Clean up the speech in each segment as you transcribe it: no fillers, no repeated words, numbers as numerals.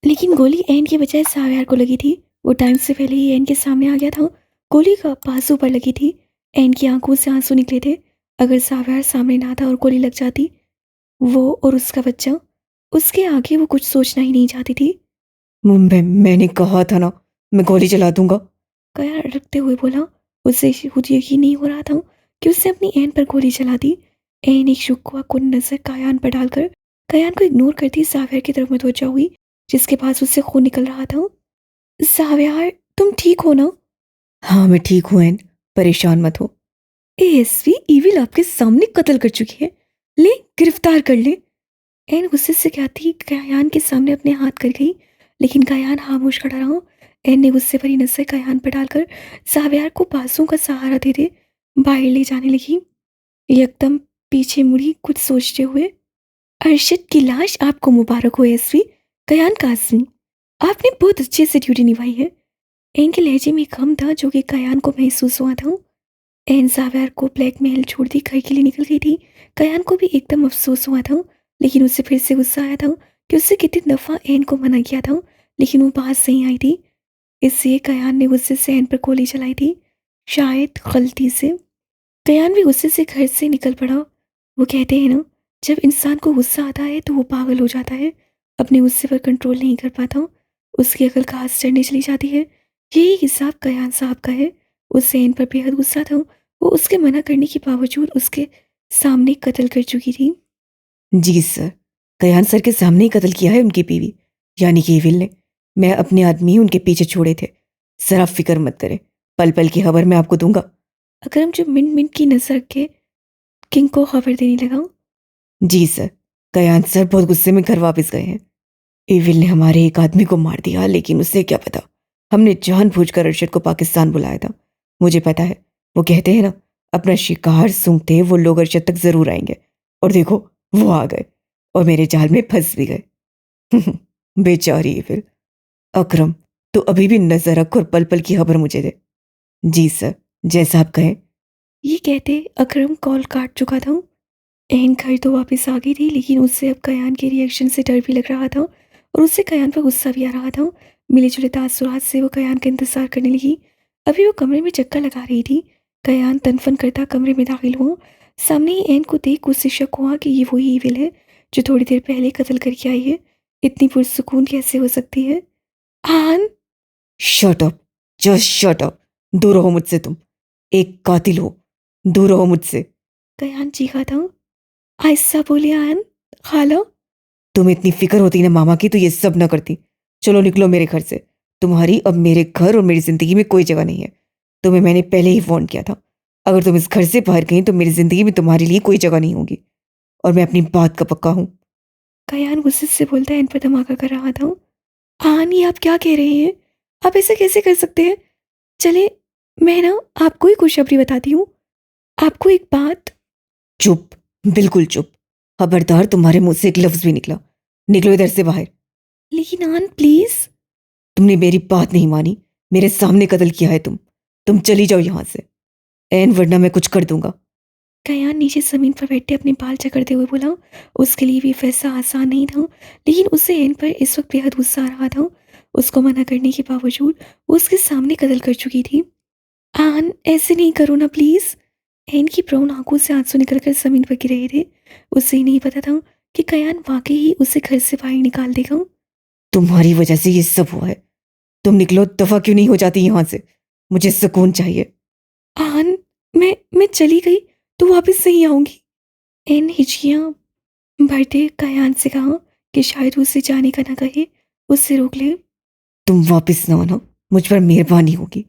लेकिन गोली एन के बजाय साव्यार को लगी थी। वो टाइम से पहले ही एन के सामने आ गया था। गोली का बाजू पर लगी थी। एन की आंखों से आंसू निकले थे। अगर साव्यार सामने ना था और गोली लग जाती, वो और उसका बच्चा, उसके आगे वो कुछ सोचना ही नहीं चाहती थी। मैंने कहा था ना, मैं गोली चला दूंगा। कया रखते हुए बोला। उसे खुद यकीन नहीं हो रहा था कि उसने अपनी एन पर गोली चला दी। एन एक शुक्वा कुन नजर कायान पर डालकर कयान को इग्नोर करती साव्यार की तरफ मुतवज्जा हुई, जिसके पास उससे खून निकल रहा था। साव्यार, तुम ठीक हो ना? हाँ, मैं ठीक हूँ एन, परेशान मत हो। एएसवी ईविल आपके सामने कत्ल कर चुकी है। ले, गिरफ्तार कर ले। एन गुस्से से कहती कयान के सामने अपने हाथ कर गई, लेकिन कयान खामोश खड़ा रहा। एन ने गुस्से भरी नजर कयान पर डालकर साव्यार को बाजू का सहारा दे दे बाहर ले जाने लगी। एकदम पीछे मुड़ी कुछ सोचते हुए, अरशद की लाश आपको मुबारक हो एसवी कयान कासमी। आपने बहुत अच्छे से ड्यूटी निभाई है। एन के लहजे में गम था जो कि कयान को महसूस हुआ था। एन सावेर को ब्लैकमेल छोड़ दी घर के लिए निकल गई थी। कयान को भी एकदम अफसोस हुआ था, लेकिन उसे फिर से गुस्सा आया था कि उससे कितनी दफ़ा एन को मना किया था, लेकिन वो बात नहीं आई थी। इसलिए कयान ने गुस्से से एन पर गोली चलाई थी, शायद गलती से। कयान भी गुस्से से घर से निकल पड़ा। वो कहते हैं ना, जब इंसान को गुस्सा आता है तो वो पागल हो जाता है, अपने गुस्से पर कंट्रोल नहीं कर पाता, उसकी अकल घास चढ़ने चली जाती है। यही हिसाब कयान साहब का है। उससे इन पर बेहद गुस्सा था। वो उसके मना करने के बावजूद उसके सामने कत्ल कर चुकी थी। जी सर, कयान सर के सामने ही कत्ल किया है उनकी बीवी, यानी कि एविल ने। मैं अपने आदमी उनके पीछे छोड़े थे। सर आप फिक्र मत करें, पल पल की खबर मैं आपको दूंगा। अकरम जो मिनट मिनट की नजर के किंग को खबर देने लगा। जी सर, कयान सर बहुत गुस्से में घर वापस गए हैं। एविल ने हमारे एक आदमी को मार दिया, लेकिन उसे क्या पता, हमने जानबूझकर अरशद को पाकिस्तान बुलाया था। मुझे पता है, वो कहते हैं ना, अपना शिकार सूंघते वो लोग अरशद तक जरूर आएंगे। और देखो, वो आ गए और मेरे जाल में फंस भी गए। बेचारी एविल। अकरम, तो अभी भी नजर रख और पल पल की खबर मुझे दे। जी सर, जैसा आप कहें। ये कहते अकरम कॉल काट चुका था। एन घर तो वापस आ गई थी, लेकिन उससे अब कयान के रिएक्शन से डर भी लग रहा था और उससे कयान पर गुस्सा भी आ रहा था। मिले जुले तासुरात से वो कयान का इंतजार करने लगी। अभी वो कमरे में चक्कर लगा रही थी। कयान तनफन करता कमरे में दाखिल हुआ। सामने ही एन को देख उसे शक हुआ कि ये वही ईविल है जो थोड़ी देर पहले कत्ल करके आई है। इतनी पुरसुकून कैसे हो सकती है? आन! Shut up, just shut up. दूर रहो मुझसे तुम, एक कातिल हो। दूर रहो मुझसे। कयान चीखा था। आहिस्ता बोले आन। खाला। तुम्हें इतनी फिक्र होती ना मामा की तो ये सब ना करती। चलो निकलो मेरे घर से। तुम्हारी अब मेरे घर और मेरी जिंदगी में कोई जगह नहीं है। तुम्हें मैंने पहले ही वार्न किया था, अगर तुम इस घर से बाहर गई तो मेरी जिंदगी में तुम्हारे लिए कोई जगह नहीं होगी। और मैं अपनी बात का पक्का हूं। कयान गुस्से से बोलता एन पर धमाका कर रहा था। आन, ये आप क्या कह रहे हैं? आप ऐसे कैसे कर सकते हैं? चले, मैं ना आपको ही खुशखबरी बताती हूँ। आपको एक बात। चुप, बिल्कुल चुप। खबरदार तुम्हारे मुंह से एक लफ्ज भी निकला, निकलो इधर से बाहर। लेकिन आन प्लीज। तुमने मेरी बात नहीं मानी, मेरे सामने कत्ल किया है तुम चली जाओ यहां से एन, वरना मैं कुछ कर दूंगा। कयान नीचे जमीन पर बैठे अपने बाल चकरते हुए बोला। उसके लिए भी फैसला आसान नहीं था, लेकिन उसे एन पर इस वक्त बेहद गुस्सा आ रहा था। उसको मना करने के बावजूद वो उसके सामने कत्ल कर चुकी थी। आन, ऐसे नहीं करो ना प्लीज। एन की ब्राउन आंखों से आंसू निकलकर जमीन पर गिर रहे थे। उसे ही नहीं पता था कि कयान वाकई ही उसे घर से बाहर निकाल देगा। तुम्हारी वजह से ये सब हुआ है। तुम निकलो, दफा क्यों नहीं हो जाती यहां से। मुझे सुकून चाहिए। आन, मैं चली गई तो वापस नहीं आऊंगी। इन हिचकियां भरते कयान से कहा कि शायद वो उसे जाने का ना कहे, उससे रोक ले। तुम वापस ना आना, मुझ पर मेहरबानी होगी।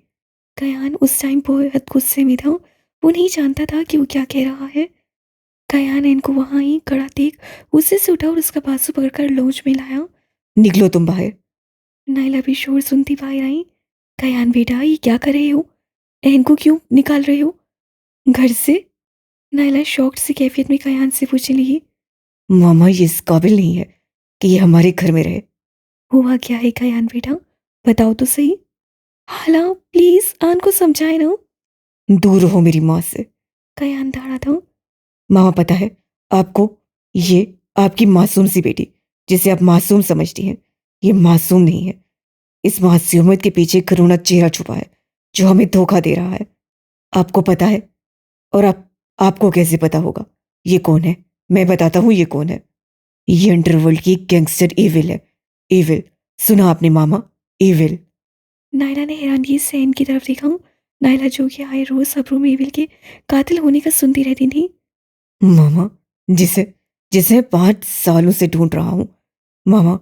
कयान उस टाइम बहुत गुस्से में था। वो नहीं जानता था कि वो क्या कह रहा है। कयान इनको वहां ही खड़ा देख गुस्से से उठा और उसका बाजू पकड़कर लॉन्च में लाया। निकलो तुम बाहर। नायला भी शोर सुनती बाहर आई। कयान बेटा, ये क्या कर रहे हो? एहन को क्यों निकाल रहे हो घर से? नायला शॉक्ड सी कैफियत में कयान से पूछने लगी। मामा ये इस काबिल नहीं है कि ये हमारे घर में रहे। हुआ क्या है कयान बेटा, बताओ तो सही। हाला प्लीज आन को समझाए ना। दूर रहो मेरी माँ से। कयान दाड़ा था। मामा पता है आपको, ये आपकी मासूम सी बेटी, जिसे आप मासूम समझती हैं, ये मासूम नहीं है। इस मासूमियत के पीछे एक करुणा चेहरा छुपा है जो हमें धोखा दे रहा है। आपको पता है? और आपको कैसे पता होगा? ये कौन है? मैं बताता हूँ ये कौन है। ये अंडरवर्ल्ड की गैंगस्टर एविल है। एविल, सुना आपने मामा? एविल। नायला ने हैरानगी से एन की तरफ देखा। नायला जो कि आए रोज खबरों में एविल के कातिल होने का सुनती रहती थी। मामा, जिसे जिसे मैं 5 सालों से ढूंढ रहा हूँ। मामा,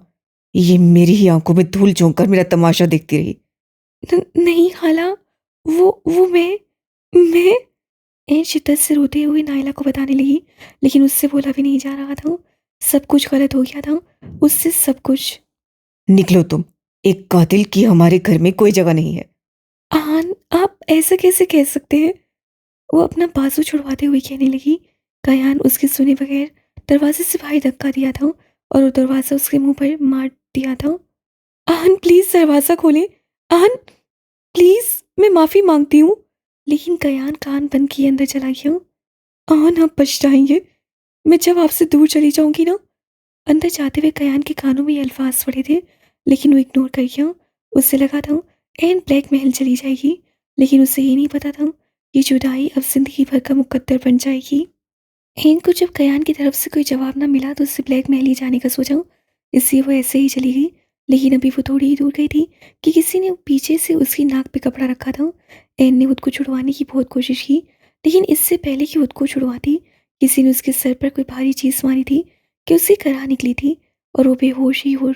ये मेरी ही आंखों में धूल झोंक कर मेरा तमाशा देखती रही। नहीं खाला, वो मैं एन शिद्दत से रोते हुए नायला को बताने लगी, लेकिन उससे बोला भी नहीं जा रहा था। सब कुछ गलत हो गया था, उससे सब कुछ। निकलो तुम। एक कातिल की हमारे घर में कोई जगह नहीं है। आन, आप ऐसा कैसे कह सकते हैं? वो अपना बाजू छुड़वाते हुए कहने लगी। कयान उसके सुने बगैर दरवाजे से बाहर धक्का दिया था और वो दरवाज़ा उसके मुंह पर मार दिया था। आन प्लीज़ दरवाज़ा खोलें। आन प्लीज़, मैं माफ़ी मांगती हूँ। लेकिन कयान कान बंद किए अंदर चला गया। आन आप पछताएंगे, मैं जब आपसे दूर चली जाऊंगी ना। अंदर जाते हुए कयान के कानों में ये अल्फाज पड़े थे, लेकिन वो इग्नोर कर गया। उससे लगा था एन ब्लैक महल चली जाएगी, लेकिन उसे ये नहीं पता था ये जुदाई अब जिंदगी भर का मुकद्दर बन जाएगी। एन को जब कयान की तरफ से कोई जवाब ना मिला तो उससे ब्लैक महल ही जाने का सोचा, इसलिए वो ऐसे ही चली गई। लेकिन अभी वो थोड़ी ही दूर गई थी कि किसी ने पीछे से उसकी नाक पे कपड़ा रखा था। एन ने खुद को छुड़वाने की बहुत कोशिश की, लेकिन इससे पहले कि खुद को छुड़वाती, किसी ने उसके सर पर कोई भारी चीज़ मारी थी कि उसकी कराह निकली थी और वो बेहोश ही हो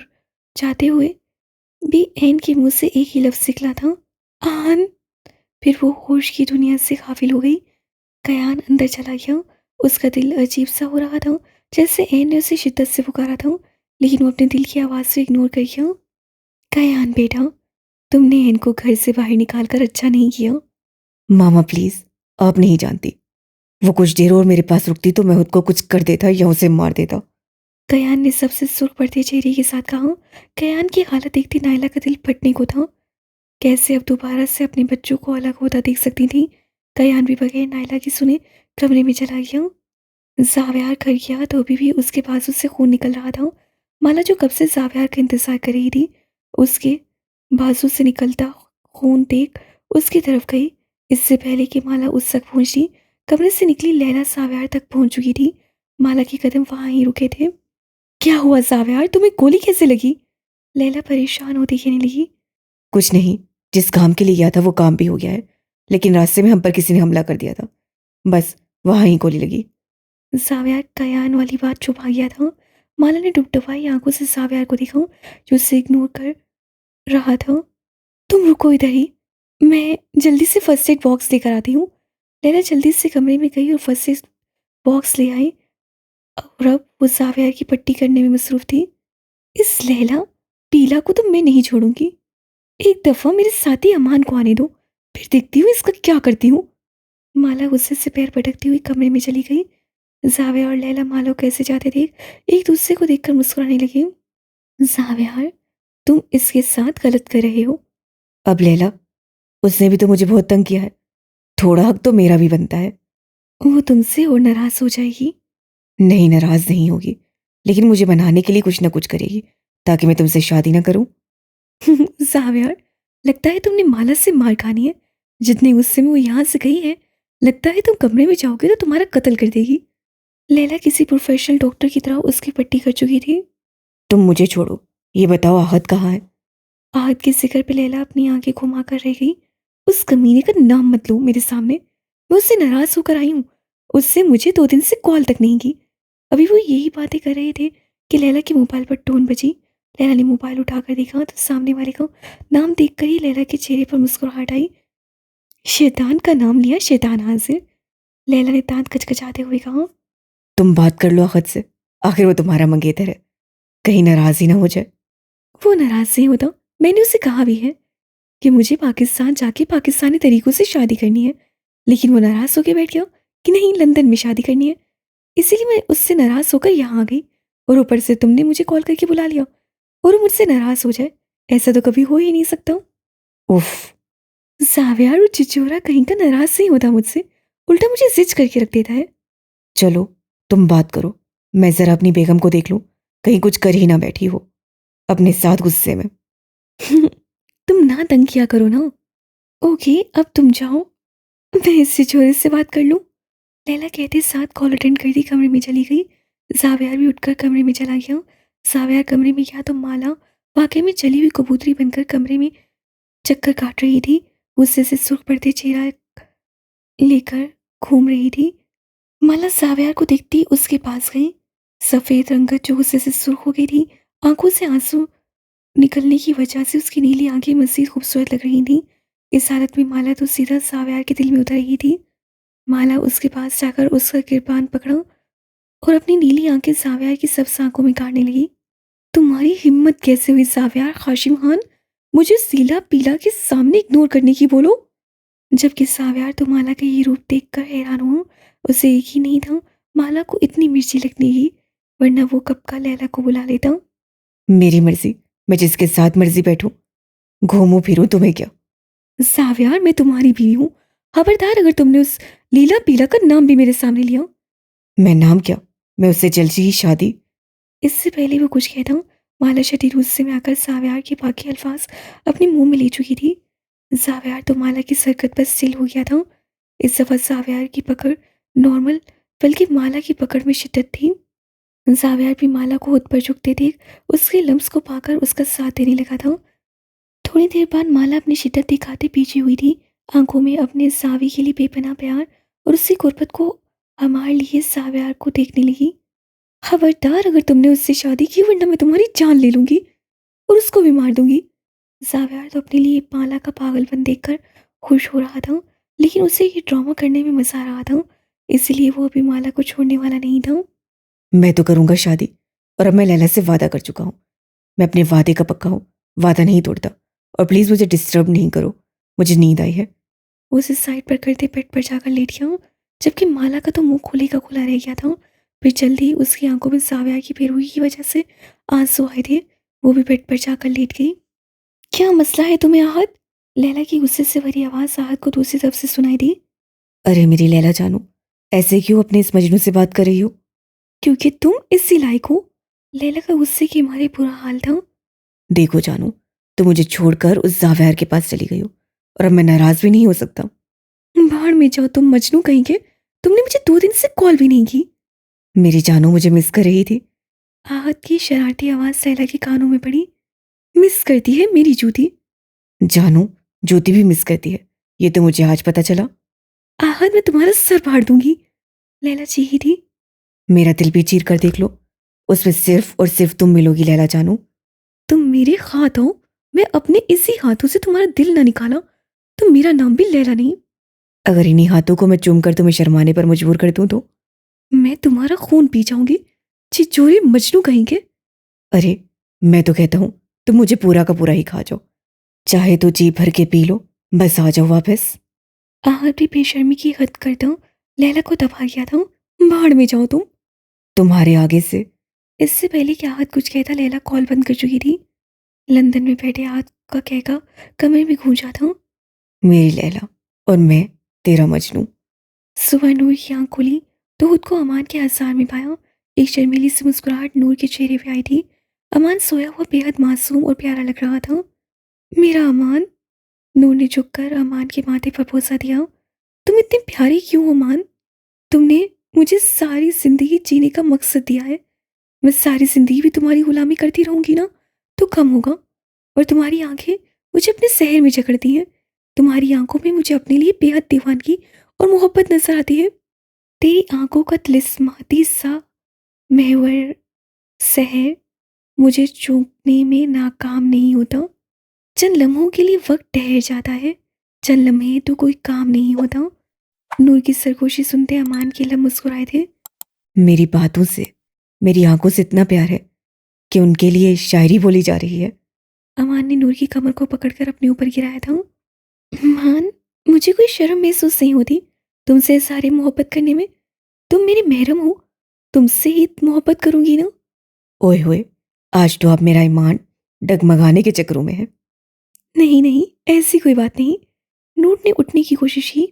जाते हुए भी एन के मुंह से एक ही लफ्ज़ निकला था, आन। फिर वो होश की दुनिया से गाफिल हो गई। कयान अंदर चला गया। उसका दिल अजीब सा हो रहा था, जैसे एन ने उसे शिद्दत से पुकारा था, लेकिन वो अपने दिल की आवाज़ से इग्नोर कर गया। कयान बेटा, तुमने एन को घर से बाहर निकाल कर अच्छा नहीं किया। मामा प्लीज, आप नहीं जानती। वो कुछ देर और मेरे पास रुकती तो मैं खुद को कुछ कर देता या उसे मार देता। कयान ने सबसे सुर्ख पड़ते चेहरे के साथ कहा। कयान की हालत देखती नायला का दिल फटने को था। कैसे अब दोबारा से अपने बच्चों को अलग होता देख सकती थी। कयान भी बगैर नायला की सुने कमरे में चला गया। ज़ाव्यार कर गया तो अभी भी उसके बाजू से खून निकल रहा था। माला जो कब से ज़ाव्यार का इंतज़ार कर रही थी, उसके बाजू से निकलता खून देख उसकी तरफ गई। इससे पहले कि माला उस तक पहुंची, कमरे से निकली लैला ज़ाव्यार तक पहुंच चुकी थी। माला के कदम वहाँ ही रुके थे। क्या हुआ ज़ाव्यार, तुम्हें गोली कैसे लगी? लैला परेशान होती कहने लगी। कुछ नहीं, जिस काम के लिए गया था वो काम भी हो गया है, लेकिन रास्ते में हम पर किसी ने हमला कर दिया था। बस वहां ही गोली लगी। ज़ाव्यार कयान वाली बात छुपा गया था। माला ने डुबडुबाई आंखों से ज़ाव्यार को देखा, जो उसे इग्नोर कर रहा था। तुम रुको इधर ही, मैं जल्दी से फर्स्ट एड बॉक्स लेकर आती हूँ। लैला जल्दी से कमरे में गई और फर्स्ट एड बॉक्स ले आई और अब वो ज़ाव्यार की पट्टी करने में मसरूफ थी। इस लैला पीला को तो मैं नहीं छोड़ूंगी। एक दफ़ा मेरे साथी अमान को आने दो, फिर देखती हूँ इसका क्या करती हूँ। माला गुस्से से पैर पटकती हुई कमरे में चली गई। ज़ाव्यार और लैला माला को कैसे जाते देख एक दूसरे को देखकर मुस्कुराने लगे। ज़ाव्यार, तुम इसके साथ गलत कर रहे हो। अब लैला, उसने भी तो मुझे बहुत तंग किया है, थोड़ा हक तो मेरा भी बनता है। वो तुमसे और नाराज हो जाएगी। नहीं, नाराज नहीं होगी, लेकिन मुझे बनाने के लिए कुछ ना कुछ करेगी ताकि मैं तुमसे शादी ना करूं। ज़ाव्यार, लगता है तुमने माला से मार खानी है। जितने गुस्से में वो यहाँ से गई है, लगता है तुम कमरे में जाओगे तो तुम्हारा कत्ल कर देगी। लैला किसी प्रोफेशनल डॉक्टर की तरह उसकी पट्टी कर चुकी थी। तुम मुझे छोड़ो, ये बताओ आहत कहाँ है? आहत के जिक्र पे लैला अपनी आंखें घुमा कर रह गई। उस कमीने का नाम मत लो मेरे सामने, मैं उससे नाराज होकर आई हूँ। उससे मुझे 2 दिन से कॉल तक नहीं की। अभी वो यही बातें कर रहे थे कि लैला के मोबाइल पर टोन बजी। लैला ने मोबाइल उठाकर देखा तो सामने वाले का नाम देखकर ही लैला के चेहरे पर मुस्कुराहट आई। शैतान का नाम लिया, शैतान हाजिर। लैला ने दांत कचकचाते हुए कहा। तुम बात कर लो आहत से, आखिर वो तुम्हारा मंगेतर है, कहीं नाराज ही ना हो जाए। वो नाराज नहीं होता, मैंने उसे कहा भी है कि मुझे पाकिस्तान जाके पाकिस्तानी तरीकों से शादी करनी है, लेकिन वो नाराज होकर बैठ गया कि नहीं लंदन में शादी करनी है। इसीलिए मैं उससे नाराज होकर यहाँ आ गई और ऊपर से तुमने मुझे कॉल करके बुला लिया और वो मुझसे नाराज हो जाए, ऐसा तो कभी हो ही नहीं सकता। उफ। ज़ाव्यार और चिचोरा कहीं का नाराज नहीं होता मुझसे, उल्टा मुझे जिच करके रख देता है। चलो तुम बात करो, मैं जरा अपनी बेगम को देख लूं, कहीं कुछ कर ही ना बैठी हो। अपने साथ गुस्से में। तुम ना तंग किया करो ना। ओके, अब तुम जाओ, मैं इससे जोरे से बात कर लूं। लैला कहते साथ कॉल अटेंड कर दी, कमरे में चली गई। जावियार भी उठकर कमरे में चला गया। जावियार कमरे में गया तो माला वाकई में चली हुई कबूतरी बनकर कमरे में चक्कर काट रही थी। गुस्से से सुर्ख पड़ते चेहरा लेकर घूम रही थी। माला जावियार को देखती उसके पास गई। सफेद रंगत जो गुस्से से सुर्ख हो गई थी, आंखों से आंसू निकलने की वजह से उसकी नीली आंखें मजीद खूबसूरत लग रही थीं। इस हालत में माला तो सीधा जावियार के दिल में उतर रही थी। माला उसके पास जाकर उसका किरपान पकड़ा और अपनी नीली आंखें जावियार की सब आंखों में गाड़ने लगी। तुम्हारी हिम्मत कैसे हुई जावियार काशिम खान, मुझे सीला पीला के सामने इग्नोर करने की बोलो। जबकि जावियार तो माला का ये रूप देखकर हैरान हुआ। उसे एक ही नहीं था माला को इतनी मिर्ची लगने की, वरना वो कब का लैला को बुला लेता। मेरी मर्जी, मैं जिसके साथ मर्जी बैठूं, घूमूं फिरूं, तुम्हें क्या। जावियार, मैं तुम्हारी बीवी हूँ। खबरदार अगर तुमने उस लीला पीला का नाम भी मेरे सामने लिया। मैं नाम क्या, मैं उससे जल्दी ही शादी। इससे पहले वो कुछ कहता, माला शदीद गुस्से में आकर जावियार के बाकी अल्फाज अपने मुंह में ले चुकी थी। जावियार तो माला की सरकत पर स्टिल हो गया था। इस दफा जावियार की पकड़ नॉर्मल बल्कि माला की पकड़ में शिद्दत थी। जावियार भी माला को खुद पर झुकते देख उसके लम्स को पाकर उसका साथ देने लगा था। थोड़ी देर बाद माला अपनी शिद्दत दिखाते पीछे हुई थी, आंखों में अपने जावी के लिए बेपनाह प्यार और उसी गुर्बत को हमार लिए जावियार को देखने लगी। खबरदार अगर तुमने उससे शादी की, वरना मैं तुम्हारी जान ले लूंगी और उसको भी मार दूंगी। जावियार तो अपने लिए माला का पागलपन देखकर खुश हो रहा था, लेकिन उसे ये ड्रामा करने में मजा आ रहा था, इसलिए वो अभी माला को छोड़ने वाला नहीं था। मैं तो करूंगा शादी, और अब मैं लैला से वादा कर चुका हूं। मैं अपने वादे का पक्का हूं, वादा नहीं तोड़ता। और प्लीज मुझे डिस्टर्ब नहीं करो, मुझे नींद आई है। वो उसे साइड पर करते बेड पर जाकर लेट गया, जबकि माला का तो मुंह खुले का खुला रह गया था। फिर जल्दी ही उसकी आंखों में जावियार की बेरुखी की वजह से आंसू आए थे। वो भी बेड पर जाकर लेट गई। क्या मसला है तुम्हें आहत? लैला की गुस्से से भरी आवाज आहत को दूसरी तरफ से सुनाई दी। अरे मेरी लैला जानू, ऐसे क्यों अपने इस मजनू से बात कर रही हो। क्योंकि तुम इसी लायक हो। लैला का गुस्से के मारे बुरा हाल था। देखो जानू, तुम मुझे छोड़कर उस जावियार के पास चली गई हो, और अब मैं नाराज भी नहीं हो सकता। भाड़ में जाओ तुम मजनू कहीं के। तुमने मुझे 2 दिन से कॉल भी नहीं की। मेरी जानू मुझे मिस कर रही थी। आहत की शरारती आवाज लैला के कानों में पड़ी। मिस करती है मेरी जूती? जानू, ज्योति भी मिस करती है, ये तो मुझे आज पता चला। आहत, मैं तुम्हारा सर फाड़ दूंगी। लैला चीखी थी। मेरा दिल भी चीर कर देख लो, उसमें सिर्फ और सिर्फ तुम मिलोगी लैला जानू। तुम मेरे हाथ हो, मैं अपने इसी हाथों से तुम्हारा दिल ना निकाला तो मेरा नाम भी लैला नहीं। अगर इन्हीं हाथों को मैं चूम कर तुम्हें शर्माने पर मजबूर कर दूं तो। मैं तुम्हारा खून पी जाऊंगी, छिछोरे मजनू कहेंगे। अरे मैं तो कहता हूं, तुम मुझे पूरा का पूरा ही खा जाओ, चाहे तो जी भर के पी लो, बस आ जाओ वापस। आहत भी बेशर्मी की हद करता लैला को दबा गया था। भाड़ में जाओ तुम। तुम्हारे आगे से। इससे पहले कि आहत कुछ कहता, लैला कॉल बंद कर चुकी थी। लंदन में बैठे आहत का कहका कमरे में गूंजा था। मेरी लैला और मैं तेरा मजनू। सुबह नूर की आंख खुली तो खुद को अमान के आसार में पाया। एक शर्मीली सी मुस्कुराहट नूर के चेहरे पे आई थी। अमान सोया हुआ बेहद मासूम और प्यारा लग रहा था। मेरा अमान। नूर ने झुककर अमान के माथे पर बोसा दिया। तुम इतनी प्यारी क्यों हो अमान? तुमने मुझे सारी जिंदगी जीने का मकसद दिया है। मैं सारी जिंदगी भी तुम्हारी गुलामी करती रहूंगी ना, तो कम होगा। और तुम्हारी आंखें मुझे अपने शहर में जकड़ती हैं। तुम्हारी आंखों में मुझे अपने लिए बेहद दीवानगी और मोहब्बत नजर आती है। तेरी आंखों का तिलिस्माती सा महवर शहर मुझे चूकने में नाकाम नहीं होता। चंद लम्हों के लिए वक्त ठहर जाता है, चंद लम्हे तो कोई काम नहीं होता। नूर की सरगोशी सुनते अमान के लब मुस्कुराए थे। मेरी बातों से, मेरी आंखों से इतना प्यार है कि उनके लिए शायरी बोली जा रही है। अमान ने नूर की कमर को पकड़कर अपने ऊपर गिराया था। मान, मुझे कोई शर्म महसूस नहीं होती तुमसे सारे मोहब्बत करने में। तुम मेरे महरम हो, तुमसे ही मोहब्बत करूंगी ना। ओए होए, आज तो आप मेरा ईमान डगमगाने के चक्करों में है। नहीं नहीं, ऐसी कोई बात नहीं। नूर ने उठने की कोशिश की।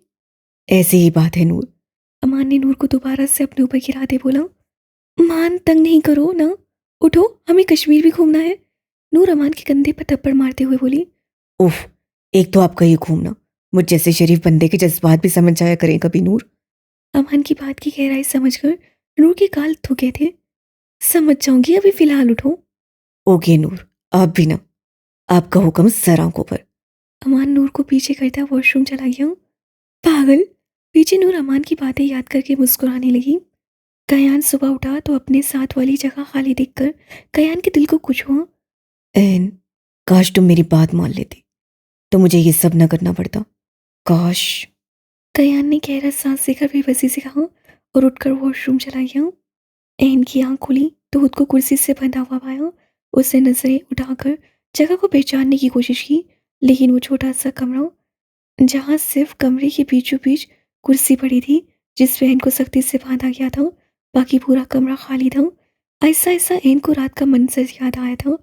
ऐसी ही बात है नूर। अमान ने नूर को दोबारा से अपने ऊपर गिराते बोला। मान, तंग नहीं करो ना, उठो, हमें कश्मीर भी घूमना है। नूर अमान के कंधे पर थप्पड़ मारते हुए बोली। उफ, एक तो आपका ये घूमना, मुझ जैसे शरीफ बंदे के जज्बात भी समझ जाया करें कभी नूर। अमान की बात की गहराई समझकर नूर के गाल थूके थे। समझ जाऊंगी, अभी फिलहाल उठो। ओके नूर, आप भी ना, आपका हुक्म सर आंखों पर। अमान नूर को पीछे करता वॉशरूम चला गया। पागल। पीछे नूर अमान की बातें याद करके मुस्कुराने लगी। कयान सुबह उठा तो अपने साथ वाली जगह खाली देखकर कयान के दिल को कुछ हुआ। एन, काश तुम मेरी बात मान लेती तो मुझे ये सब न करना पड़ता। काश। कयान ने गहरा सांस लेकर बेबसी से कहा और उठकर वॉशरूम चला गया। एन की आंख खुली तो खुद को कुर्सी से बंधा हुआ पाया। उसने नजरें उठाकर जगह को पहचानने की कोशिश की, लेकिन वो छोटा सा कमरा जहाँ सिर्फ कमरे के बीचों बीच कुर्सी पड़ी थी जिस पे एन को सख्ती से बांधा गया था, बाकी पूरा कमरा खाली था। ऐसा ऐसा एन को रात का मंजर याद आया था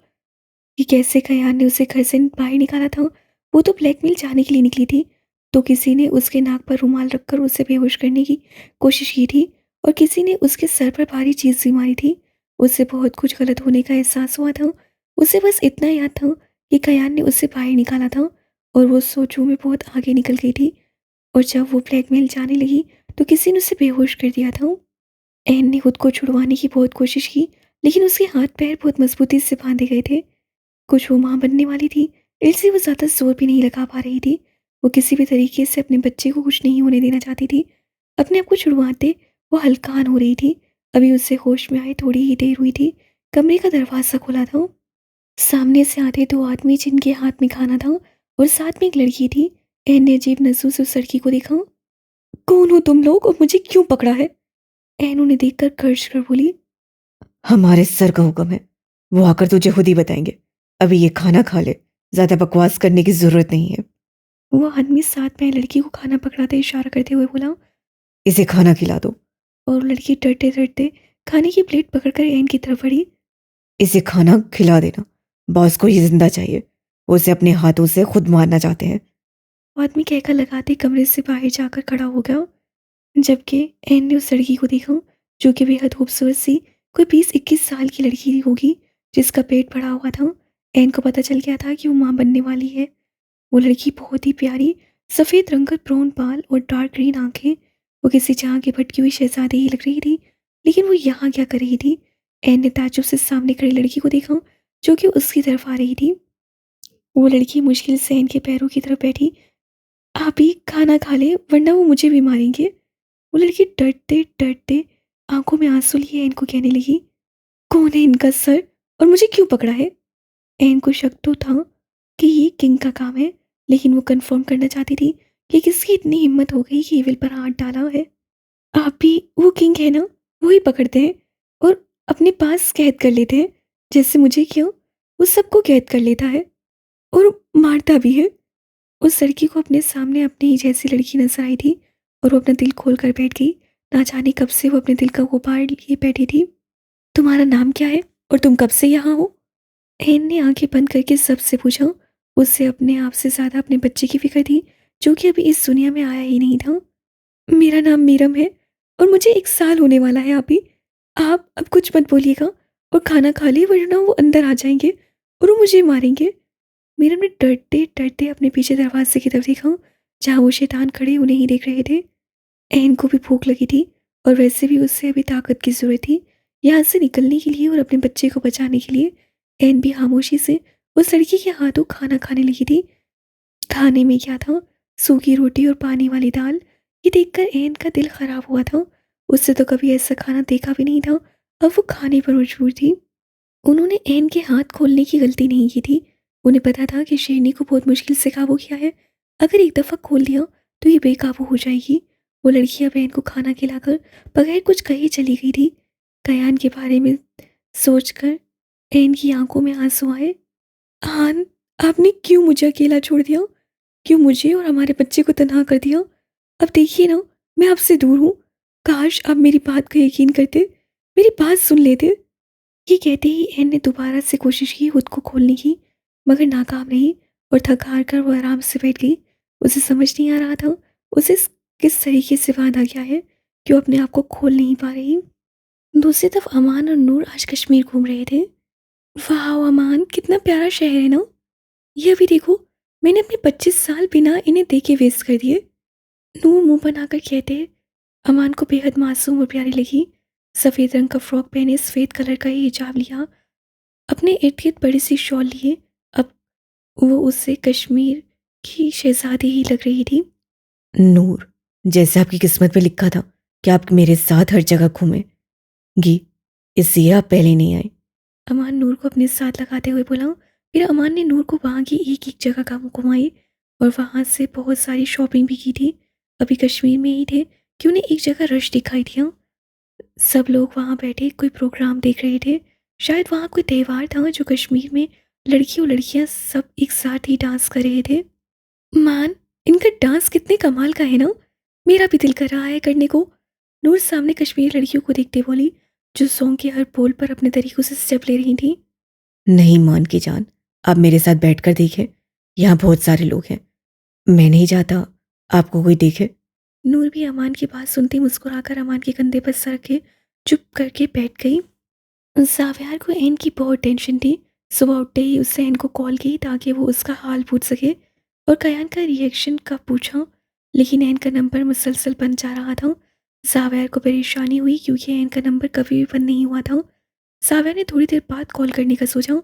कि कैसे कयान ने उसे घर से बाहर निकाला था। वो तो ब्लैकमेल जाने के लिए निकली थी, तो किसी ने उसके नाक पर रुमाल रखकर उसे बेहोश करने की कोशिश की थी और किसी ने उसके सर पर भारी चीज भी मारी थी। उसे बहुत कुछ गलत होने का एहसास हुआ था। उसे बस इतना याद था कि कयान ने उसे बाहर निकाला था और वो सोचों में बहुत आगे निकल गई थी। और जब वो ब्लैकमेल जाने लगी तो किसी ने उसे बेहोश कर दिया था। एन ने खुद को छुड़वाने की बहुत कोशिश की, लेकिन उसके हाथ पैर बहुत मजबूती से बांधे गए थे। कुछ वो माँ बनने वाली थी, इसलिए वो ज़्यादा जोर भी नहीं लगा पा रही थी। वो किसी भी तरीके से अपने बच्चे को कुछ नहीं होने देना चाहती थी। अपने आप को छुड़वाते वो हलकान हो रही थी। अभी उसे होश में आए थोड़ी ही देर हुई थी। कमरे का दरवाज़ा खुला था। सामने से आते दो आदमी जिनके हाथ में खाना था और साथ में एक लड़की थी। एन ने अजीब नजरों से उस लड़की को देखा। कौन हो तुम लोग और मुझे क्यों पकड़ा है? एन उन्हें देखकर कर्ज कर बोली। हमारे सर का हुक्म है, वो आकर तुझे खुद ही बताएंगे। अभी ये खाना खा ले, ज्यादा बकवास करने की जरूरत नहीं है। वो आदमी साथ में लड़की को खाना पकड़ाते इशारा करते हुए बोला। इसे खाना खिला दो। और लड़की डरते डरते खाने की प्लेट पकड़कर एन की तरफ बढ़ी। इसे खाना खिला देना, बॉस को ये जिंदा चाहिए, वो उसे अपने हाथों से खुद मारना चाहते हैं। वो आदमी कहकर लगाते कमरे से बाहर जाकर खड़ा हो गया, जबकि एन ने उस लड़की को देखा जो कि बेहद खूबसूरत सी कोई 20-21 साल की लड़की होगी जिसका पेट भरा हुआ था। एन को पता चल गया था कि वो माँ बनने वाली है। वो लड़की बहुत ही प्यारी, सफ़ेद रंग का ब्राउन बाल और डार्क ग्रीन आंखें। वो किसी जहाँ की भटकी हुई शहजादी ही लग रही थी, लेकिन वो यहाँ क्या कर रही थी? एन ने ताज्जुब से सामने खड़ी लड़की को देखा जो कि उसकी तरफ आ रही थी। वो लड़की मुश्किल से एन के पैरों की तरफ बैठी। आप ही खाना खा ले वरना वो मुझे भी मारेंगे। वो लड़की डरते डरते आंखों में आंसू लिए एन को कहने लगी। कौन है इनका सर और मुझे क्यों पकड़ा है? एन को शक तो था कि ये किंग का काम है, लेकिन वो कंफर्म करना चाहती थी कि किसकी इतनी हिम्मत हो गई कि एविल पर हाथ डाला है। आप भी वो किंग है ना? वो ही पकड़ते हैं और अपने पास कैद कर लेते हैं, जैसे मुझे क्यों? वो सबको कैद कर लेता है और मारता भी है। उस लड़की को अपने सामने अपनी ही जैसी लड़की नजर आई थी और वो अपना दिल खोल कर बैठ गई। ना जाने कब से वो अपने दिल का गुबार लिए बैठी थी। तुम्हारा नाम क्या है और तुम कब से यहाँ हो? एन ने आंखें बंद करके सबसे पूछा। उससे अपने आप से ज्यादा अपने बच्चे की फिक्र थी जो कि अभी इस दुनिया में आया ही नहीं था। मेरा नाम मीरम है और मुझे 1 साल होने वाला है। अभी आप अब कुछ मत बोलिएगा और खाना खा लिए वरना वो अंदर आ जाएंगे और वो मुझे मारेंगे। मीरम ने डरते डरते अपने पीछे दरवाजे की तरफ देखा जहाँ वो शैतान खड़े उन्हें ही देख रहे थे। एन को भी भूख लगी थी और वैसे भी उससे अभी ताकत की जरूरत थी यहाँ से निकलने के लिए और अपने बच्चे को बचाने के लिए। एन भी खामोशी से उस लड़की के हाथों खाना खाने लगी थी। खाने में क्या था? सूखी रोटी और पानी वाली दाल। ये देखकर एन का दिल खराब हुआ था। उससे तो कभी ऐसा खाना देखा भी नहीं था। अब वो खाने पर मजबूर थी। उन्होंने एन के हाथ खोलने की गलती नहीं की थी। उन्हें पता था कि शेरनी को बहुत मुश्किल से काबू किया है। अगर एक दफ़ा खोल लिया तो ये बेकाबू हो जाएगी। वो लड़की अब एन को खाना खिलाकर बगैर कुछ कहे चली गई थी। कयान के बारे में सोचकर एन की आंखों में आंसू आए। आन, आपने क्यों मुझे अकेला छोड़ दिया? क्यों मुझे और हमारे बच्चे को तनहा कर दिया? अब देखिए ना, मैं आपसे दूर हूँ। काश आप मेरी बात का यकीन करते, मेरी बात सुन लेते। ये कहते ही एन ने दोबारा से कोशिश की खुद को खोलने की, मगर नाकाम रही और थक हार कर वो आराम से बैठ गई। उसे समझ नहीं आ रहा था उसे किस तरीके से बांधा गया है कि वो अपने आप को खोल नहीं पा रही। दूसरी तरफ अमान और नूर आज कश्मीर घूम रहे थे। वाह अमान, कितना प्यारा शहर है ना। ये अभी देखो, मैंने अपने 25 साल बिना इन्हें देखे वेस्ट कर दिए। नूर मुंह बनाकर कहते, अमान को बेहद मासूम और प्यारी लगी। सफ़ेद रंग का फ्रॉक पहने, सफ़ेद कलर का ही हिजाब लिया, अपने इर्द गिर्द बड़ी सी शॉल लिए। अब वो उससे कश्मीर की शहजादी ही लग रही थी। नूर, जैसे आपकी किस्मत में लिखा था कि आप मेरे साथ हर जगह घूमेंगी, इसलिए आप पहले नहीं आए। अमान नूर को अपने साथ लगाते हुए बोला। फिर अमान ने नूर को वहाँ की एक एक जगह का घुमाई और वहाँ से बहुत सारी शॉपिंग भी की थी। अभी कश्मीर में ही थे कि उन्हें एक जगह रश दिखाई दिया। सब लोग वहाँ बैठे कोई प्रोग्राम देख रहे थे। शायद वहाँ कोई त्योहार था जो कश्मीर में लड़की और लड़कियाँ सब एक साथ ही डांस कर रहे थे। मान, इनका डांस कितने कमाल का है ना। मेरा भी दिल कर रहा है करने को। नूर सामने कश्मीरी लड़कियों को देखते बोली, जो सॉन्ग के हर बोल पर अपने तरीकों से स्टेप ले रही थी। नहीं मान की जान, आप मेरे साथ बैठकर देखें, यहाँ बहुत सारे लोग हैं। मैं नहीं चाहता आपको कोई देखे। नूर भी अमान की बात सुनती मुस्कुराकर अमान के कंधे पर सर के चुप करके बैठ गई। जावियार को एन की बहुत टेंशन थी। सुबह उठते ही उससे एन को कॉल की ताकि वो उसका हाल पूछ सके और कयान का रिएक्शन का पूछा, लेकिन एन का नंबर मुसलसल बंद जा रहा था। जावियार को परेशानी हुई क्योंकि एन का नंबर कभी भी बंद नहीं हुआ था। जावियार ने थोड़ी देर बाद कॉल करने का सोचा,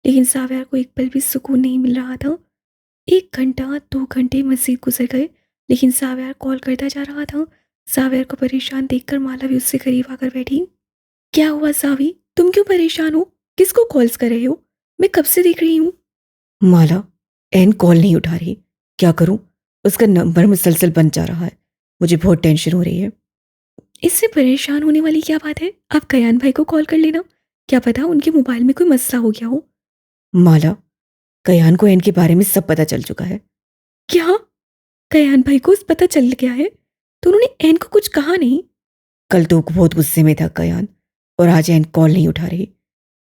लेकिन जावियार को एक पल भी सुकून नहीं मिल रहा था। 1 घंटा 2 घंटे मजीद गुजर गए, लेकिन जावियार कॉल करता जा रहा था। जावियार को परेशान देखकर माला भी उससे करीब आकर बैठी। क्या हुआ सावी, तुम क्यों परेशान हो? किसको कॉल्स कर रहे हो? मैं कब से देख रही हूँ। माला, एन कॉल नहीं उठा रही। क्या करूं? उसका नंबर मुसलसल बंद जा रहा है। मुझे बहुत टेंशन हो रही है। इससे परेशान होने वाली क्या बात है? आप कयान भाई को कॉल कर लेना। क्या पता उनके मोबाइल में कोई मसला हो गया हो। माला, कयान को एन के बारे में सब पता चल चुका है। क्या? कयान भाई को पता चल गया है? तो उन्होंने एन को कुछ कहा नहीं? कल तो बहुत गुस्से में था कयान, और आज एन कॉल नहीं उठा रही।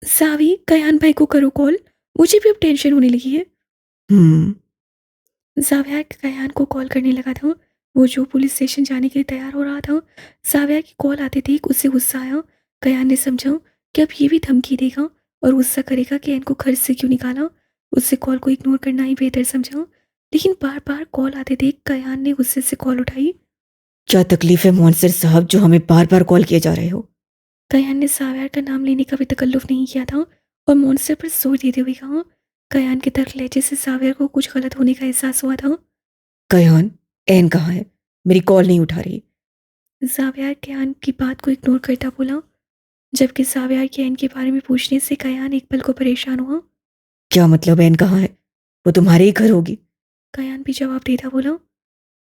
सावी, कयान भाई को करो कॉल। मुझे भी अब टेंशन होने लगी है। हम्म। जाविया कयान को कॉल करने लगा था। वो जो पुलिस स्टेशन जाने के लिए तैयार हो रहा था। जाविया की कॉल आते देख उससे गुस्सा आया। कयान ने समझा कि अब ये भी धमकी देगा और गुस्सा करेगा कि इनको घर से क्यों निकाला। उससे कॉल को इग्नोर करना ही बेहतर समझा, लेकिन बार बार कॉल आते देख कयान ने गुस्से से कॉल उठाई। क्या तकलीफ है मॉन्स्टर साहब, जो हमें बार बार कॉल किए जा रहे हो? कयान ने साव्यार का नाम लेने का भी तकल्लुफ नहीं किया था और मॉन्स्टर पर जोर देते हुए कहा। कयान के तर्क लहजे से साव्यार को कुछ गलत होने का एहसास हुआ था। कयान, एन कहाँ है? मेरी कॉल नहीं उठा रही। साव्यार कयान की बात को इग्नोर करता बोला, जबकि साव्यार के एन के बारे में पूछने से कयान एक पल को परेशान हुआ। क्या मतलब एन कहाँ है? वो तुम्हारे ही घर होगी। कयान भी जवाब देता बोला।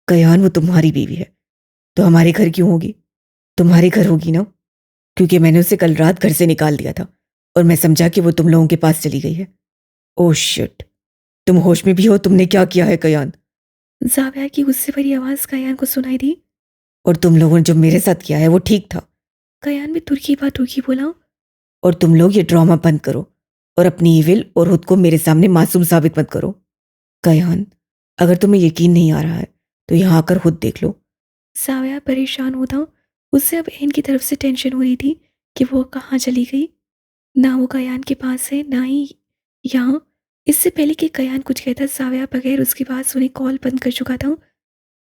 कयान, वो तुम्हारी बीवी है तो हमारे घर क्यों होगी? तुम्हारे घर होगी ना, क्योंकि मैंने उसे कल रात घर से निकाल दिया था और मैं समझा कि वो तुम लोगों के पास चली गई है। ओह शिट, तुम होश में भी हो? तुमने क्या किया है कयान? साव्यार की गुस्से भरी आवाज कयान को सुनाई दी। और तुम लोगों ने जो मेरे साथ किया है वो ठीक था। कयान भी तुर्की बात तुर्की बोला। और तुम लोग ये ड्रामा बंद करो और अपनी इविल और खुद को मेरे सामने मासूम साबित मत करो। कयान, अगर तुम्हें यकीन नहीं आ रहा है तो यहाँ आकर खुद देख लो। साव्यार परेशान होता। उससे अब एन की तरफ से टेंशन हो रही थी कि वो कहाँ चली गई। ना वो कयान के पास है ना ही यहाँ। इससे पहले कि कयान कुछ कहता, साव्या बगैर उसकी बात सुने कॉल बंद कर चुका था।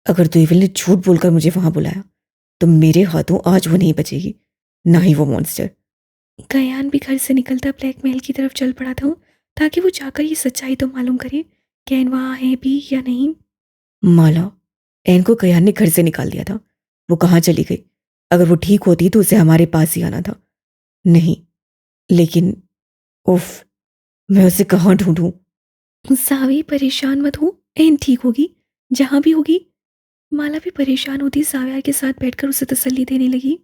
अगर तो इविल ने झूठ बोलकर मुझे वहां बुलाया तो मेरे हाथों आज वो नहीं बचेगी, ना ही वो मॉन्स्टर। कयान भी घर से निकलता ब्लैकमेल की तरफ चल पड़ा था ताकि वो जाकर ये सच्चाई तो मालूम करे कि एन वहाँ है भी या नहीं। माला, एन को कयान ने घर से निकाल दिया था। वो कहाँ चली गई? अगर वो ठीक होती तो उसे हमारे पास ही आना था। नहीं, लेकिन उफ, मैं उसे कहाँ ढूंढूं? सावी, परेशान मत हो, एन ठीक होगी जहाँ भी होगी। माला भी परेशान होती साव्यार के साथ बैठकर उसे तसल्ली देने लगी।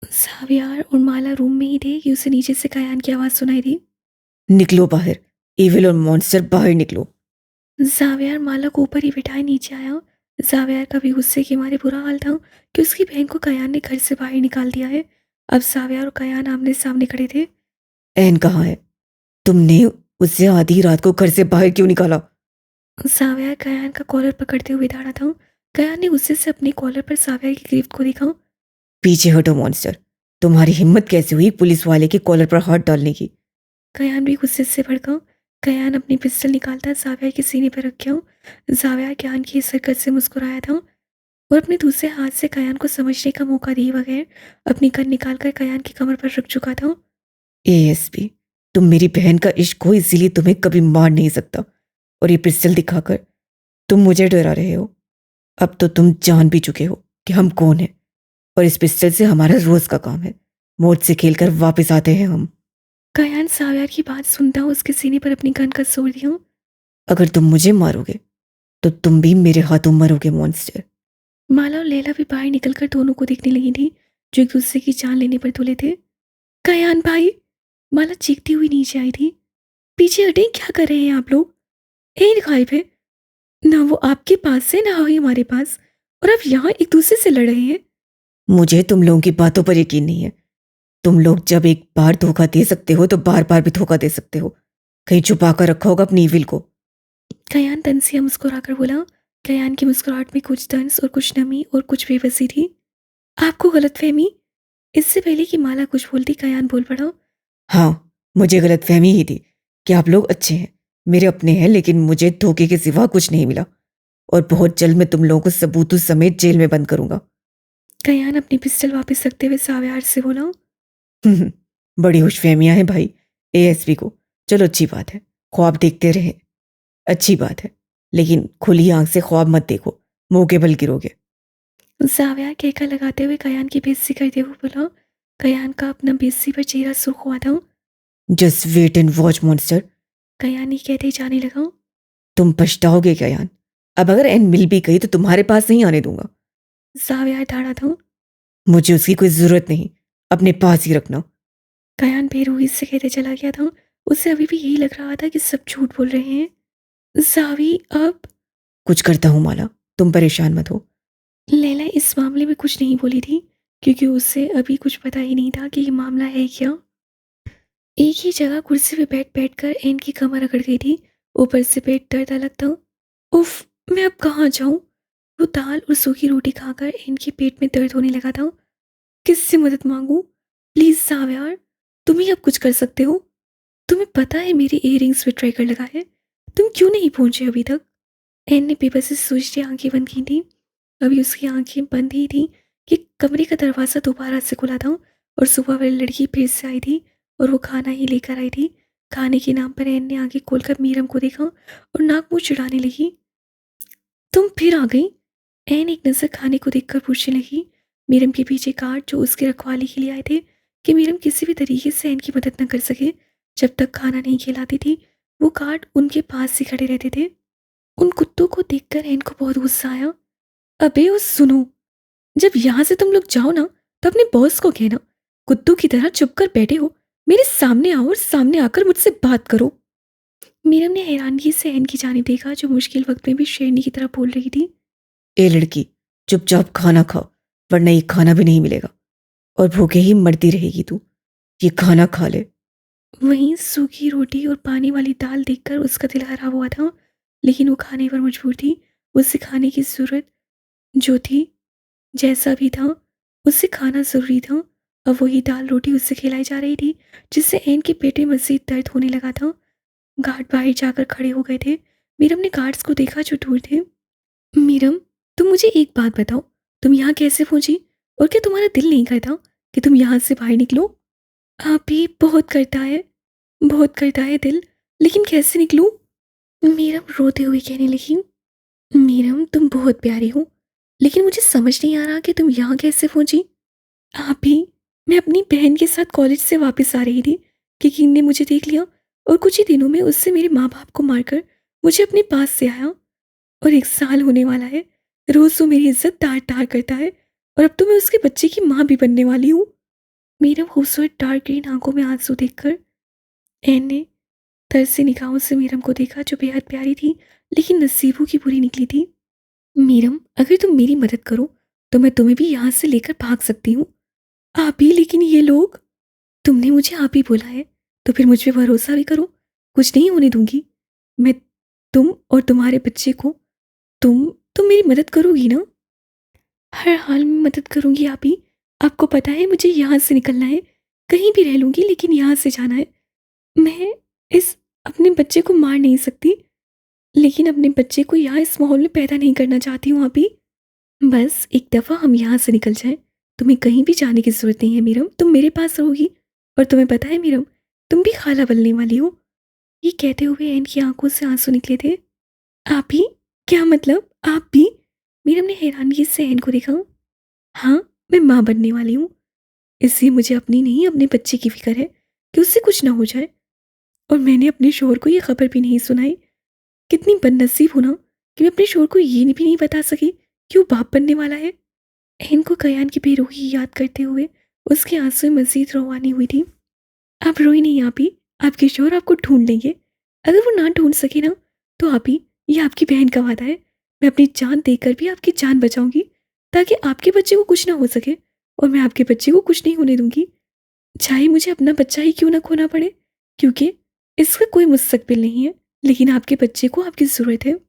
साव्यार और माला रूम में ही थे कि उसे नीचे से कयान की आवाज़ सुनाई दी। निकलो बाहर, इविल और मॉन्स्टर बाहर निकलो। जावियार माला को ऊपर ही बिठाए नीचे आया। जावियार का भी गुस्से के मारे बुरा हाल था कि उसकी बहन को कयान ने घर से बाहर निकाल दिया है। अब जावियार और कयान आमने सामने खड़े थे। एन कहाँ है? तुमने उसे आधी रात को घर से बाहर क्यों निकाला? जावियार कयान का कॉलर पकड़ते हुए दौड़ा था। कयान ने गुस्से से अपने कॉलर पर जावियार की गिरफ्त को देखा। पीछे हटो मॉन्स्टर। तुम्हारी हिम्मत कैसे हुई पुलिस वाले के कॉलर पर हाथ डालने की? कयान भी गुस्से से भड़का। कयान अपनी पिस्टल निकालता जाविया के सीने पर रखा। जाविया कयान की इस हरकत से मुस्कुराया था और अपने दूसरे हाथ से कयान को समझने का मौका दिए बगैर अपनी गन निकालकर कयान की कमर पर रख चुका था। एएसपी, तुम मेरी बहन का इश्क हो इसीलिए तुम्हें कभी मार नहीं सकता, और ये पिस्टल दिखाकर तुम मुझे डरा रहे हो। अब तो तुम जान भी चुके हो कि हम कौन हैं, और इस पिस्टल से हमारा रोज का काम है। मौत से खेलकर वापस आते हैं हम। कयान साव्यार की बात सुनता उसके सीने पर अपनी गन का जोर दिया। अगर तुम मुझे मारोगे तो तुम भी मेरे हाथों मरोगे मॉन्स्टर। माला और लैला भी बाहर निकलकर दोनों को देखने लगी थी, जो एक दूसरे की जान लेने पर तुले थे। कयान भाई, माला चीखती हुई नीचे आई थी। पीछे हटे, क्या कर रहे हैं आप लोग? एन गायब है, ना वो आपके पास है ना ही हमारे पास, और अब यहाँ एक दूसरे से लड़ रहे हैं। मुझे तुम लोगों की बातों पर यकीन नहीं है। तुम लोग जब एक बार धोखा दे सकते हो तो बार बार भी धोखा दे सकते हो। कहीं छुपा कर रखा होगा अपनी ईविल को। कयान तंसिया मुस्कुराकर बोला। कयान की मुस्कुराहट में कुछ तंस और कुछ नमी और कुछ बेबसी थी। आपको गलतफहमी। इससे पहले कि माला कुछ बोलती कयान बोल पड़ा। हाँ, मुझे गलतफहमी ही थी कि आप लोग अच्छे हैं, मेरे अपने हैं, लेकिन मुझे धोखे के सिवा कुछ नहीं मिला, और बहुत जल्द मैं तुम लोगों को सबूतों समेत जेल में बंद करूंगा। कयान अपनी पिस्टल वापस रखते हुए साव्यार से बोला। बड़ी खुशफहमियां हैं भाई एएसपी को। चलो, अच्छी बात है, ख्वाब देखते रहे, अच्छी बात है, लेकिन खुली आंख से ख्वाब मत देखो, मुंह के बल गिरोगे। साव्यार कहकर लगाते हुए कयान की बेइज्जती करते हुए बोला। कयान का अपना बेइज्जती पर चेहरा सुर्ख हुआ था। Just wait and watch Monster. कयान ही कहते ही जाने लगा। तुम पछताओगे क्या यान? अब अगर एन मिल भी गई तो तुम्हारे पास नहीं आने दूंगा। साव्यार दाड़ा था। मुझे उसकी कोई जरूरत नहीं, अपने पास ही रखना। कयान बेरुखी से कहते चला गया था। उसे अभी भी यही लग रहा था कि सब झूठ बोल रहे हैं। जावी अब। कुछ करता हूं माला, तुम परेशान मत हो। लैला इस मामले में कुछ नहीं बोली थी, क्योंकि उसे अभी कुछ पता ही नहीं था कि ये मामला है क्या। एक ही जगह कुर्सी पे बैठ बैठ कर एन की कमर अकड़ गई थी। ऊपर से पेट दर्द अलग था। उफ, मैं अब कहाँ जाऊं? वो दाल और सूखी रोटी खाकर एन के पेट में दर्द होने लगा था। किससे मदद मांगू? प्लीज साव्यार, तुम ही अब कुछ कर सकते हो। तुम्हें पता है मेरे इयररिंग्स पे ट्रैकर लगा है, तुम क्यों नहीं पहुंचे अभी तक? एन ने बेबसी से सोचती आंखें बंद की थी। अभी उसकी आंखें बंद ही थी कि कमरे का दरवाज़ा दोबारा से खुला था और सुबह वाली लड़की फिर से आई थी और वो खाना ही लेकर आई थी। खाने के नाम पर एन ने आंखें खोलकर मीरम को देखा और नाक मुंह चिढ़ाने लगी। तुम फिर आ गई? एन एक नज़र खाने को देखकर पूछने लगी। मीरम के पीछे कार्ड जो उसकी रखवाली के लिए आए थे कि मीरम किसी भी तरीके से एन की मदद न कर सके जब तक खाना नहीं खिलाती थी, वो कार्ड उनके पास ही खड़े रहते थे। उन कुत्तों को देखकर एन को बहुत गुस्सा आया। अबे ओ सुनो, जब यहाँ से तुम लोग जाओ ना तो अपने बॉस को कहना कुत्तों की तरह चुप कर बैठे हो, मेरे सामने आओ और सामने आकर मुझसे बात करो। मीरम ने हैरानगी से एन की जानिब देखा, जो मुश्किल वक्त में भी शेरनी की तरह बोल रही थी। ए लड़की, चुपचाप खाना खाओ, वरना ये खाना भी नहीं मिलेगा और भूखे ही मरती रहेगी तू। ये खाना खा ले। वहीं सूखी रोटी और पानी वाली दाल देखकर उसका दिल हरा हुआ था, लेकिन वो खाने पर मजबूर थी। उसे खाने की जरूरत जो थी, जैसा भी था, उससे खाना जरूरी था। अब वही दाल रोटी उससे खिलाई जा रही थी, जिससे एन के पेट में मजीद दर्द होने लगा था। गार्ड बाहर जाकर खड़े हो गए थे। मीरम ने गार्ड्स को देखा जो दूर थे। मीरम, तुम मुझे एक बात बताओ, तुम यहाँ कैसे पहुंची? और क्या तुम्हारा दिल नहीं करता कि तुम यहाँ से बाहर निकलो? आप भी बहुत करता है दिल, लेकिन कैसे निकलूं? मीरम रोते हुए कहने लगी। मीरम, तुम बहुत प्यारी हो, लेकिन मुझे समझ नहीं आ रहा कि तुम यहाँ कैसे पहुंची। आप भी। मैं अपनी बहन के साथ कॉलेज से वापस आ रही थी कि किन ने मुझे देख लिया और कुछ ही दिनों में उससे मेरे माँ बाप को मारकर मुझे अपने पास से आया। और 1 साल होने वाला है, रोज वो मेरी इज्जत तार तार करता है, और अब तो मैं उसके बच्चे की माँ भी बनने वाली हूँ। मेरा खूबसूरत डार्क ग्रीन आंखों में आंसू देखकर एन ने तरसी निगाहों से मीरम को देखा, जो बेहद प्यारी थी लेकिन नसीबों की बुरी निकली थी। मीरम, अगर तुम मेरी मदद करो तो मैं तुम्हें भी यहाँ से लेकर भाग सकती हूँ। आप ही, लेकिन ये लोग। तुमने मुझे आप ही बोला है तो फिर मुझ पे भरोसा भी करो, कुछ नहीं होने दूंगी मैं। तुम और तुम्हारे बच्चे को। तुम मेरी मदद करोगी ना? हर हाल में मदद करूंगी आप ही। आपको पता है मुझे यहाँ से निकलना है, कहीं भी रह लूंगी लेकिन यहाँ से जाना है। मैं इस अपने बच्चे को मार नहीं सकती, लेकिन अपने बच्चे को यहाँ इस माहौल में पैदा नहीं करना चाहती हूँ अभी। बस एक दफ़ा हम यहाँ से निकल जाएँ, तुम्हें कहीं भी जाने की ज़रूरत नहीं है मीरम, तुम मेरे पास रहोगी। और तुम्हें पता है मीरम, तुम भी खाला बनने वाली हो। ये कहते हुए एन की आंखों से आंसू निकले थे। आप ही? क्या मतलब आप भी? मीरम ने हैरानगी से एन को देखा। हाँ, मैं माँ बनने वाली हूँ। इससे मुझे अपनी नहीं अपने बच्चे की फिक्र है कि उससे कुछ ना हो जाए। और मैंने अपने शोहर को ये खबर भी नहीं सुनाई। कितनी बदनसीब हूं ना कि मैं अपने शोहर को ये भी नहीं बता सकी कि वो बाप बनने वाला है। एन को कयान की बेरूही याद करते हुए उसके आंसू में मजीद रोवानी हुई थी। आप रोई नहीं आप ही, आपके शोहर आपको ढूंढ लेंगे। अगर वो ना ढूंढ सके ना, तो आप ही, ये आपकी बहन का वादा है, मैं अपनी जान देकर भी आपकी जान बचाऊंगी, ताकि आपके बच्चे को कुछ ना हो सके। और मैं आपके बच्चे को कुछ नहीं होने दूंगी, चाहे मुझे अपना बच्चा ही क्यों ना खोना पड़े, क्योंकि इसका कोई मुस्तकबिल नहीं है। लेकिन आपके बच्चे को आपकी ज़रूरत है।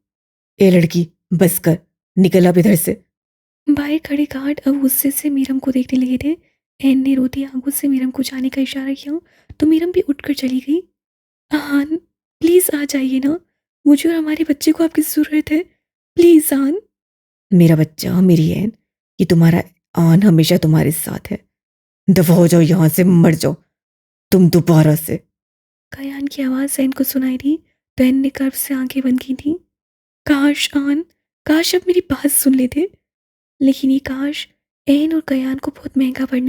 ए लड़की, बस कर, निकल अब इधर से। बाहर खड़े गार्ड अब गुस्से से मीरम को देखने लगे थे। एन ने रोती आंखों से मीरम को जाने का इशारा किया, तो मीरम भी उठकर चली गई। आन, प्लीज आ जाइए ना, मुझे और हमारे बच्चे को आपकी जरूरत है। प्लीज आन। मेरा बच्चा, मेरी ऐन, ये तुम्हारा आन हमेशा तुम्हारे साथ है। दफा हो जाओ यहाँ से, मर जाओ तुम दोबारा से। कयान की आवाज़ एन को सुनाई दी, तो एन ने कर्व से आंखें बंद की थी। काश आन, काश अब मेरी बात सुन लेते। लेकिन ये काश एन और कयान को बहुत महंगा पड़ने